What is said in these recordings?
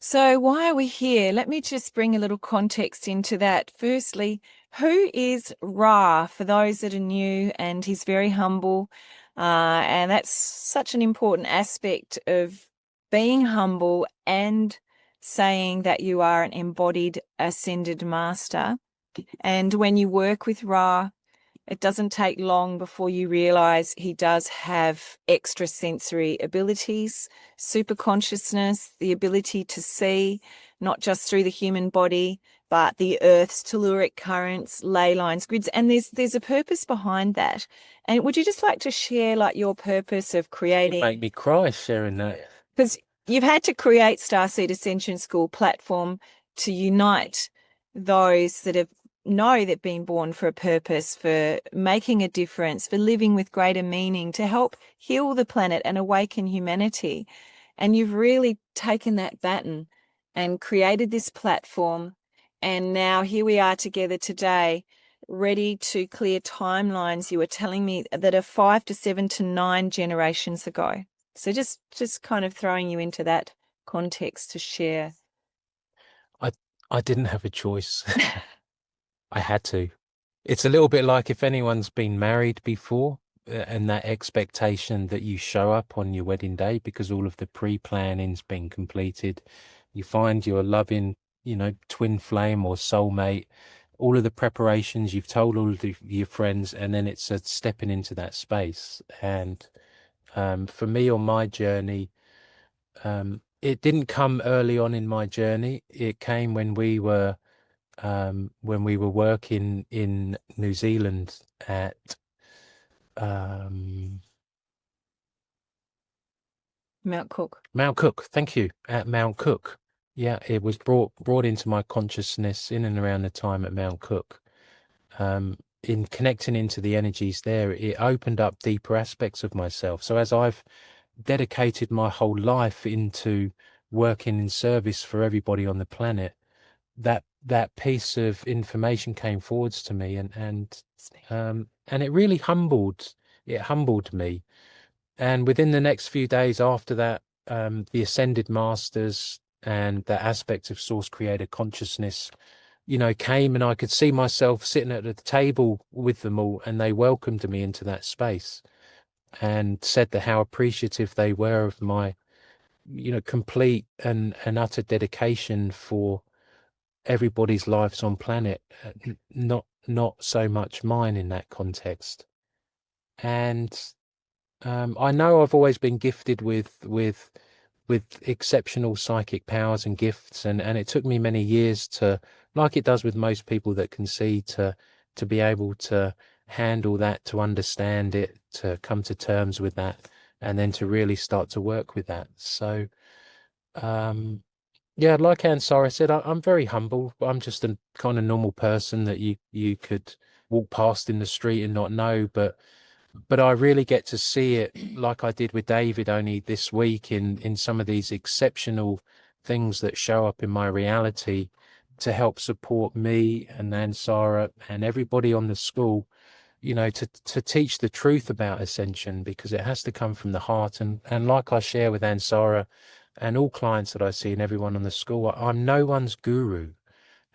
So why are we here? Let me just bring a little context into that. Firstly, who is Ra for those that are new? And he's very humble. And that's such an important aspect of being humble and saying that you are an embodied ascended master. And when you work with Ra, it doesn't take long before you realize he does have extrasensory abilities, super consciousness, the ability to see, not just through the human body, but the Earth's telluric currents, ley lines, grids. And there's a purpose behind that. And would you just like to share like your purpose of creating? Make me cry sharing that. Because you've had to create Starseed Ascension School platform to unite those that know they've been born for a purpose, for making a difference, for living with greater meaning, to help heal the planet and awaken humanity. And you've really taken that baton and created this platform. And now here we are together today, ready to clear timelines. You were telling me that are 5 to 7 to 9 generations ago. So just kind of throwing you into that context to share. I didn't have a choice. I had to. It's a little bit like if anyone's been married before, and that expectation that you show up on your wedding day because all of the pre-planning's been completed. You find your loving, twin flame or soulmate, all of the preparations, you've told all of your friends, and then it's a stepping into that space. And for me on my journey, it didn't come early on in my journey. It came when we were working in New Zealand at Mount Cook. Mount Cook. Thank you. At Mount Cook. Yeah, it was brought into my consciousness in and around the time at Mount Cook. In connecting into the energies there, it opened up deeper aspects of myself. So as I've dedicated my whole life into working in service for everybody on the planet, that piece of information came forwards to me, and it really humbled me. And within the next few days after that, the Ascended Masters and that aspect of Source Creator consciousness, came, and I could see myself sitting at the table with them all, and they welcomed me into that space and said that how appreciative they were of my, complete and utter dedication for everybody's lives on planet, not so much mine in that context. And I know I've always been gifted with exceptional psychic powers and gifts, and it took me many years to, like it does with most people that can see, to be able to handle that, to understand it, to come to terms with that, and then to really start to work with that. So yeah, like Ansara said, I'm very humble. I'm just a kind of normal person that you could walk past in the street and not know, but I really get to see it like I did with David only this week in some of these exceptional things that show up in my reality to help support me and Ansara and everybody on the school, to teach the truth about Ascension, because it has to come from the heart. And like I share with Ansara and all clients that I see and everyone on the school, I'm no one's guru,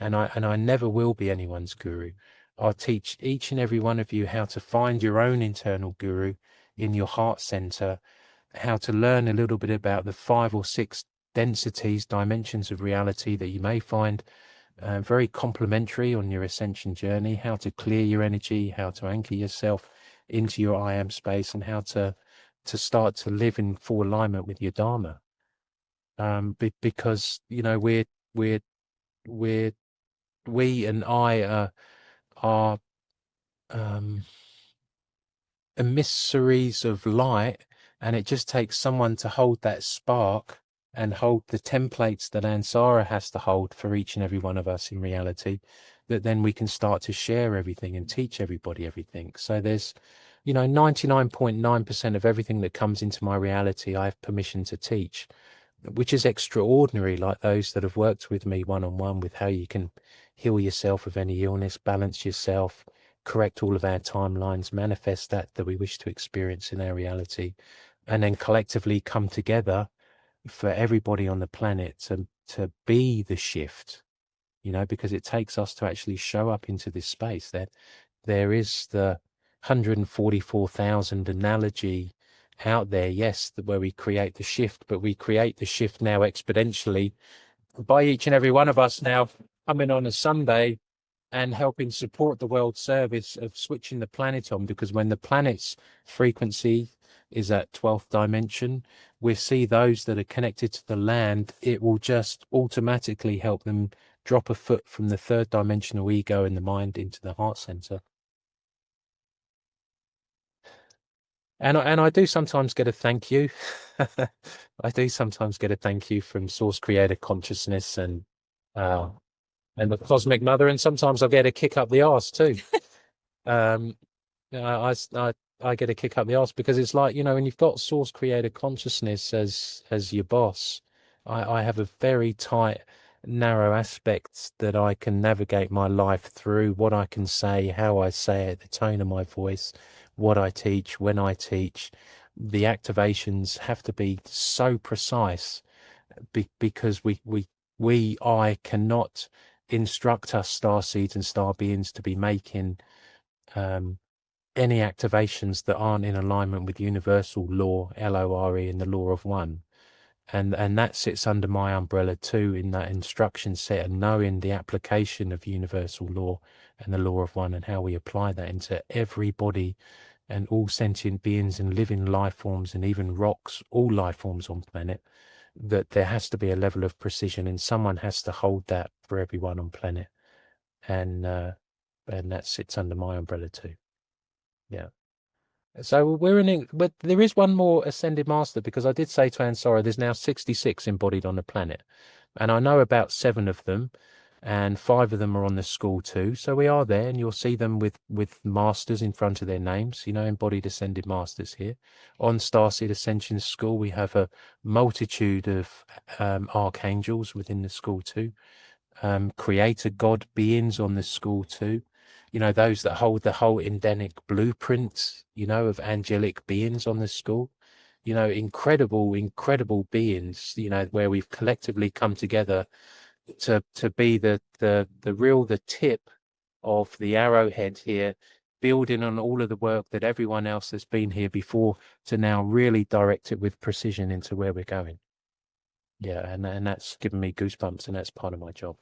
and I never will be anyone's guru. I'll teach each and every one of you how to find your own internal guru in your heart center, how to learn a little bit about the 5 or 6 densities, dimensions of reality that you may find very complementary on your ascension journey, how to clear your energy, how to anchor yourself into your I am space, and how to start to live in full alignment with your Dharma. Because we're we and I are emissaries of light, and it just takes someone to hold that spark and hold the templates that Ansara has to hold for each and every one of us in reality, that then we can start to share everything and teach everybody everything. So there's 99.9% of everything that comes into my reality I have permission to teach, which is extraordinary, like those that have worked with me one-on-one with how you can heal yourself of any illness, balance yourself, correct all of our timelines, manifest that we wish to experience in our reality, and then collectively come together for everybody on the planet to to be the shift, you know, because it takes us to actually show up into this space. That there is the 144,000 analogy out there, yes, where we create the shift, but we create the shift now exponentially by each and every one of us now coming on a Sunday and helping support the world service of switching the planet on, because when the planet's frequency is at 12th dimension, we see those that are connected to the land, it will just automatically help them drop a foot from the third dimensional ego in the mind into the heart center. And I do sometimes get a thank you. I do sometimes get a thank you from Source Creator Consciousness and the Cosmic Mother, and sometimes I get a kick up the arse too. um, I get a kick up the arse because it's like, you know, when you've got Source Creator Consciousness as your boss, I have a very tight, narrow aspect that I can navigate my life through, what I can say, how I say it, the tone of my voice, what I teach, when I teach. The activations have to be so precise because I cannot instruct us starseeds and star beings to be making any activations that aren't in alignment with universal law, LORE, and the law of one. And that sits under my umbrella too, in that instruction set, and knowing the application of universal law and the law of one, and how we apply that into everybody and all sentient beings and living life forms, and even rocks, all life forms on planet, that there has to be a level of precision, and someone has to hold that for everyone on planet. And that sits under my umbrella too. Yeah. So but there is one more Ascended Master, because I did say to Ansara, there's now 66 embodied on the planet. And I know about 7 of them, and 5 of them are on the school too. So we are there, and you'll see them with masters in front of their names, you know, Embodied Ascended Masters here. On Starseed Ascension School, we have a multitude of archangels within the school too. Creator God beings on the school too. You know, those that hold the whole Indenic blueprint, you know, of angelic beings on the school. You know, incredible beings, you know, where we've collectively come together to be the tip of the arrowhead here, building on all of the work that everyone else that's been here before, to now really direct it with precision into where we're going. Yeah, and that's given me goosebumps, and that's part of my job.